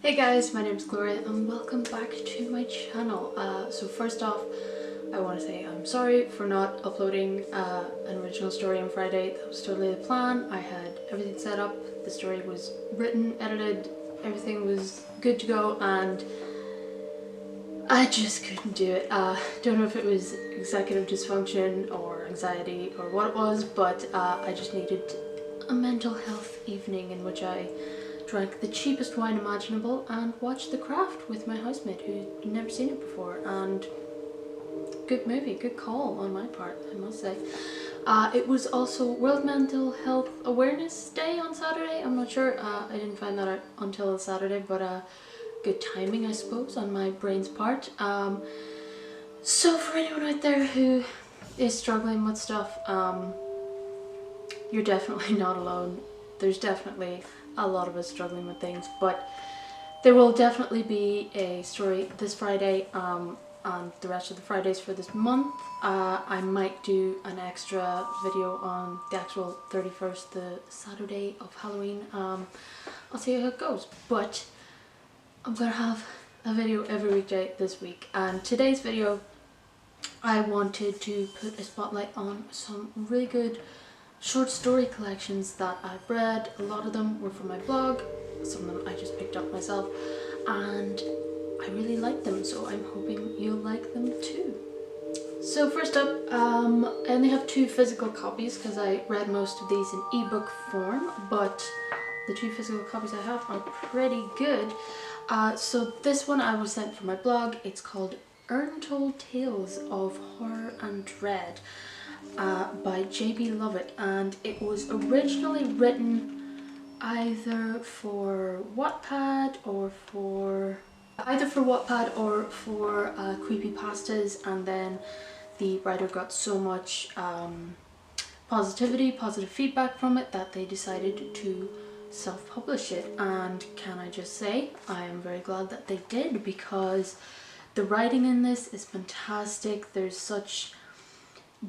Hey guys, my name is Gloria and welcome back to my channel. So first off, I want to say I'm sorry for not uploading an original story on Friday. That was totally the plan. I had everything set up, the story was written, edited, everything was good to go, and I just couldn't do it. Don't know if it was executive dysfunction or anxiety or what it was, but I just needed a mental health evening in which I drank the cheapest wine imaginable and watched The Craft with my housemate who'd never seen it before, and good movie, good call on my part, I must say. It was also World Mental Health Awareness Day on Saturday. I'm not sure, I didn't find that out until Saturday, but good timing I suppose on my brain's part. So for anyone out there who is struggling with stuff, you're definitely not alone. There's definitely a lot of us struggling with things, but there will definitely be a story this Friday and the rest of the Fridays for this month. I might do an extra video on the actual 31st, the Saturday of Halloween. I'll see how it goes, but I'm gonna have a video every weekday this week, and today's video I wanted to put a spotlight on some really good short story collections that I've read. A lot of them were from my blog, some of them I just picked up myself, and I really like them, so I'm hoping you'll like them too. So first up, I only have 2 physical copies because I read most of these in ebook form, but the 2 physical copies I have are pretty good. So this one I was sent from my blog. It's called Urntold Tales of Horror and Dread by J.B. Lovett, and it was originally written either for Wattpad or for creepypastas, and then the writer got so much positive feedback from it that they decided to self-publish it. And can I just say, I am very glad that they did, because the writing in this is fantastic. There's such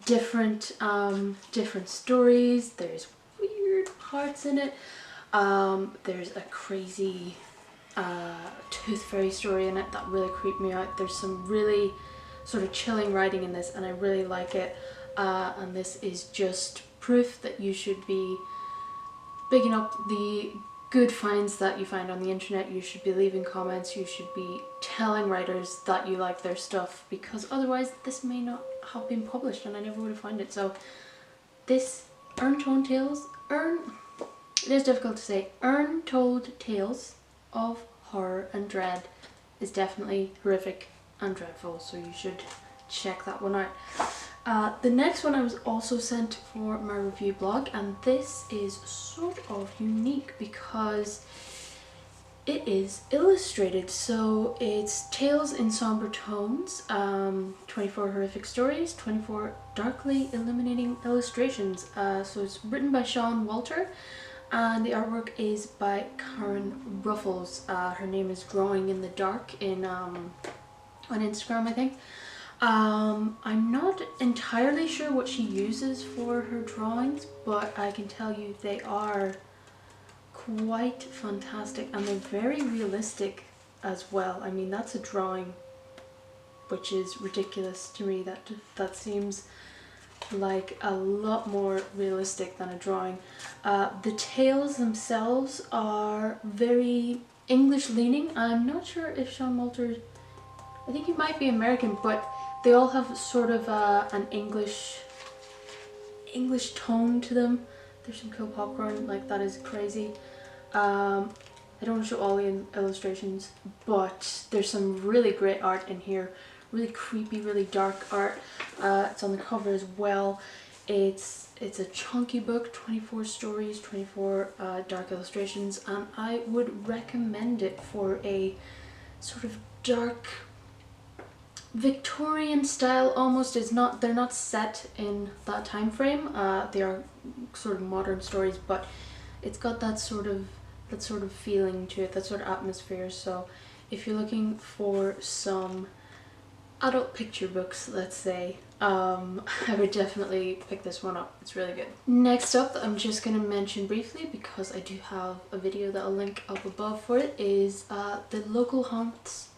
different stories. There's weird parts in it. There's a crazy tooth fairy story in it that really creeped me out. There's some really sort of chilling writing in this, and I really like it. And this is just proof that you should be bigging up the good finds that you find on the internet. You should be leaving comments, you should be telling writers that you like their stuff, because otherwise this may not have been published and I never would have found it. So this Urntold Tales, it is difficult to say, Urntold Tales of Horror and Dread is definitely horrific and dreadful, so you should check that one out. The next one I was also sent for my review blog, and this is sort of unique because it is illustrated. So it's Tales in Sombre Tones, 24 horrific stories, 24 darkly illuminating illustrations. So it's written by Sean Walter, and the artwork is by Karen Ruffles. Her name is Drawing in the Dark on Instagram, I think. I'm not entirely sure what she uses for her drawings, but I can tell you they are quite fantastic, and they're very realistic as well. I mean, that's a drawing, which is ridiculous to me. That seems like a lot more realistic than a drawing. The tales themselves are very English leaning. I'm not sure if Sean Walter, I think he might be American, but they all have sort of an English tone to them. There's some cool popcorn, like that is crazy. I don't want to show all the illustrations, but there's some really great art in here. Really creepy, really dark art. It's on the cover as well. It's a chunky book, 24 stories, 24 dark illustrations, and I would recommend it for a sort of dark Victorian style almost. They're not set in that time frame. They are sort of modern stories, but it's got that sort of feeling to it, that sort of atmosphere. So if you're looking for some adult picture books, let's say, I would definitely pick this one up. It's really good. Next up, I'm just going to mention briefly because I do have a video that I'll link up above for it, is the Local Haunts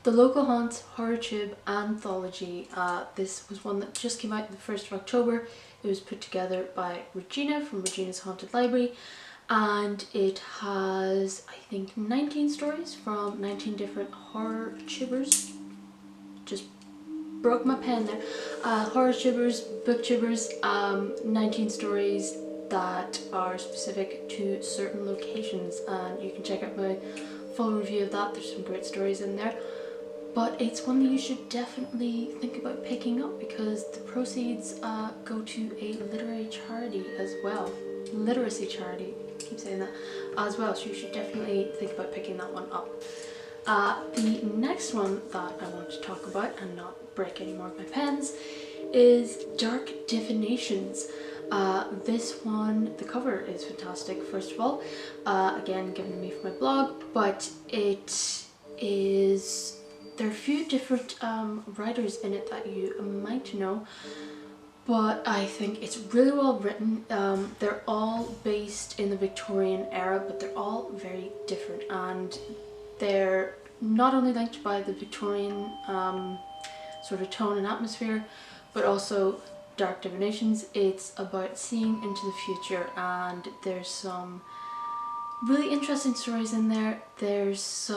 Horrortube Anthology. This was one that just came out the 1st of October. It was put together by Regina from Regina's Haunted Library, and it has, I think, 19 stories from 19 different horror tubers. Just broke my pen there. Horror tubers, booktubers, 19 stories that are specific to certain locations, and you can check out my full review of that. There's some great stories in there. But it's one that you should definitely think about picking up because the proceeds go to a literary charity as well. Literacy charity, I keep saying that, as well, so you should definitely think about picking that one up. The next one that I want to talk about, and not break any more of my pens, is Dark Divinations. This one, the cover is fantastic, first of all, again given to me from my blog, but it is... There are a few different writers in it that you might know, but I think it's really well written. They're all based in the Victorian era, but they're all very different, and they're not only linked by the Victorian sort of tone and atmosphere, but also Dark Divinations. It's about seeing into the future, and there's some really interesting stories in there. There's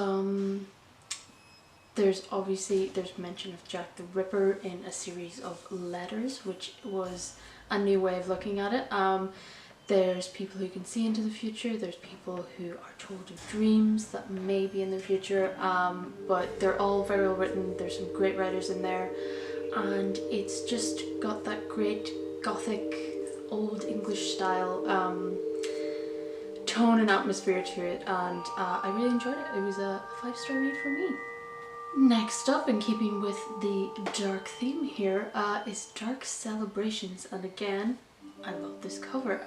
mention of Jack the Ripper in a series of letters, which was a new way of looking at it. There's people who can see into the future, there's people who are told of dreams that may be in the future, but they're all very well written. There's some great writers in there, and it's just got that great gothic, old English style tone and atmosphere to it, and I really enjoyed it. It was a 5-star read for me. Next up, in keeping with the dark theme here, is Dark Celebrations, and again, I love this cover.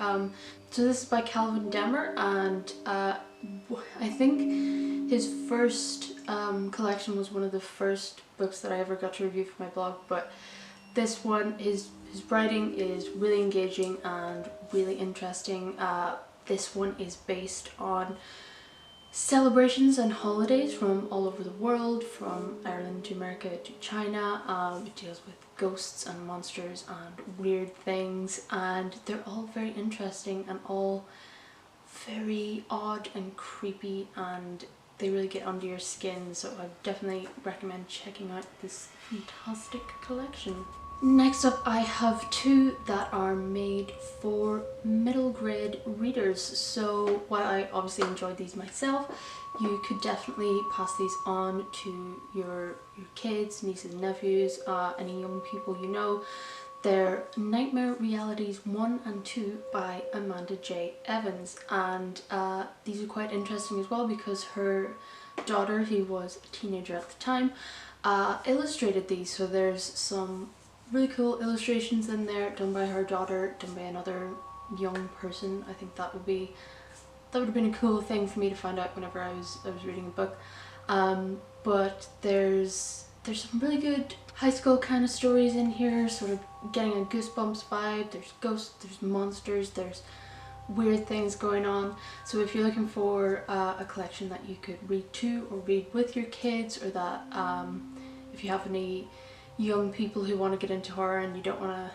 So this is by Calvin Demmer, and I think his first collection was one of the first books that I ever got to review for my blog, but this one, his writing is really engaging and really interesting. This one is based on celebrations and holidays from all over the world, from Ireland to America to China. It deals with ghosts and monsters and weird things, and they're all very interesting and all very odd and creepy, and they really get under your skin, so I definitely recommend checking out this fantastic collection. Next up, I have two that are made for middle grade readers. So while I obviously enjoyed these myself, you could definitely pass these on to your kids, nieces and nephews, any young people you know. They're Nightmare Realities 1 and 2 by Amanda J. Evans, and these are quite interesting as well because her daughter, who was a teenager at the time, illustrated these. So there's some really cool illustrations in there done by her daughter, done by another young person. I think that would have been a cool thing for me to find out whenever I was reading a book. But there's some really good high school kind of stories in here, sort of getting a Goosebumps vibe. There's ghosts, there's monsters, there's weird things going on. So if you're looking for a collection that you could read to or read with your kids, or that if you have any young people who want to get into horror and you don't want to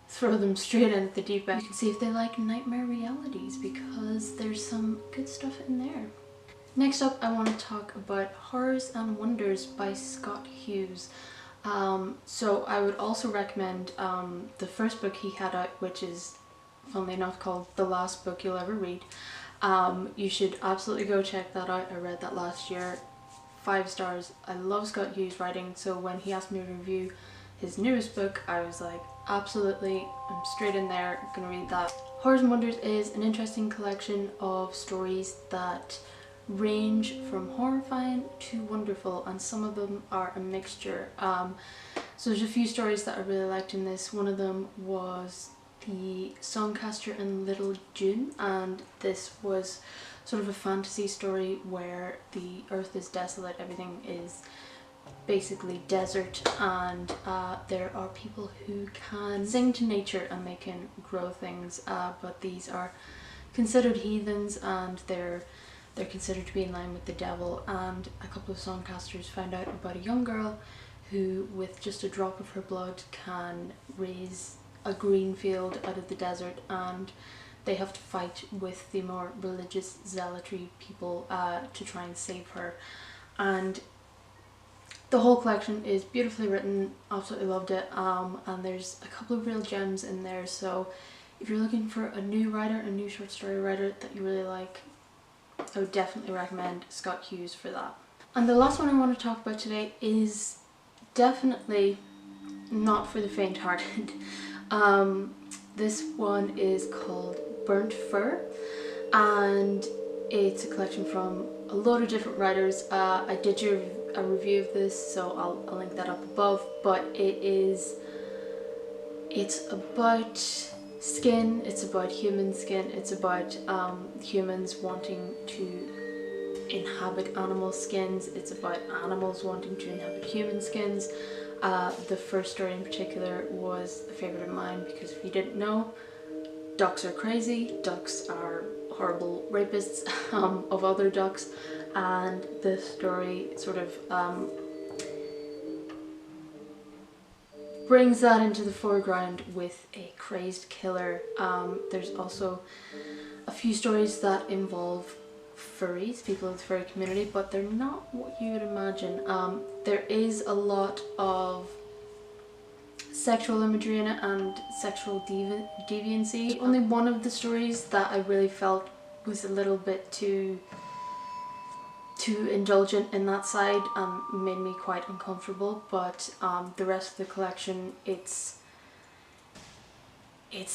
throw them straight into the deep end, you can see if they like Nightmare Realities, because there's some good stuff in there. Next up, I want to talk about Horrors and Wonders by Scott Hughes. So I would also recommend the first book he had out, which is, funnily enough, called The Last Book You'll Ever Read. You should absolutely go check that out. I read that last year. 5 stars. I love Scott Hughes' writing, so when he asked me to review his newest book, I was like, absolutely, I'm straight in there, gonna read that. Horrors and Wonders is an interesting collection of stories that range from horrifying to wonderful, and some of them are a mixture. So there's a few stories that I really liked in this. One of them was The Songcaster and Little June, and this was sort of a fantasy story where the earth is desolate, everything is basically desert, and there are people who can sing to nature and they can grow things, but these are considered heathens, and they're considered to be in line with the devil. And a couple of songcasters found out about a young girl who, with just a drop of her blood, can raise a green field out of the desert, and they have to fight with the more religious zealotry people to try and save her. And the whole collection is beautifully written, absolutely loved it, and there's a couple of real gems in there. So if you're looking for a new writer, a new short story writer that you really like, I would definitely recommend Scott Hughes for that. And the last one I want to talk about today is definitely not for the faint-hearted. This one is called Burnt Fur, and it's a collection from a load of different writers. I did a review of this, so I'll link that up above, but it's about skin, it's about human skin, it's about humans wanting to inhabit animal skins, it's about animals wanting to inhabit human skins. The first story in particular was a favourite of mine because, if you didn't know, ducks are crazy, ducks are horrible rapists of other ducks, and this story sort of brings that into the foreground with a crazed killer. There's also a few stories that involve furries, people in the furry community, but they're not what you would imagine. There is a lot of sexual imagery in it and sexual deviancy. Only one of the stories that I really felt was a little bit too indulgent in that side and made me quite uncomfortable, but the rest of the collection, it's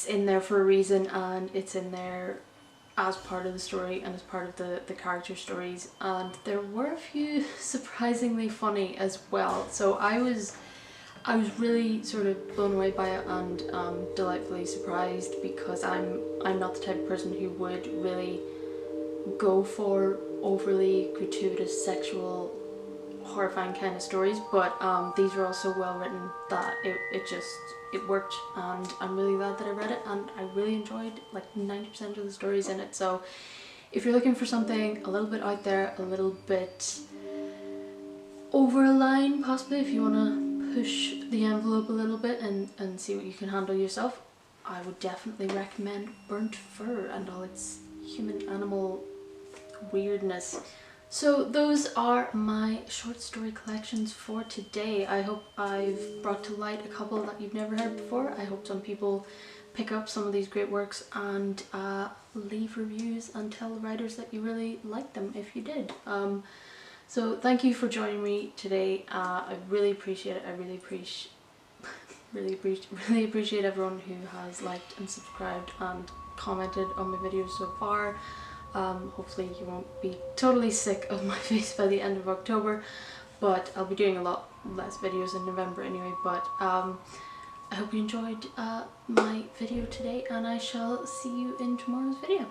in there for a reason, and it's in there as part of the story and as part of the character stories, and there were a few surprisingly funny as well. So I was really sort of blown away by it and delightfully surprised, because I'm not the type of person who would really go for overly gratuitous, sexual, horrifying kind of stories, but these were also well written that it worked, and I'm really glad that I read it, and I really enjoyed like 90% of the stories in it. So if you're looking for something a little bit out there, a little bit over a line possibly, if you want to push the envelope a little bit and see what you can handle yourself, I would definitely recommend Burnt Fur and all its human animal weirdness. So those are my short story collections for today. I hope I've brought to light a couple that you've never heard before. I hope some people pick up some of these great works and leave reviews and tell the writers that you really like them if you did. So thank you for joining me today. I really appreciate it. I really appreciate everyone who has liked and subscribed and commented on my videos so far. Hopefully you won't be totally sick of my face by the end of October, but I'll be doing a lot less videos in November anyway. But I hope you enjoyed my video today, and I shall see you in tomorrow's video.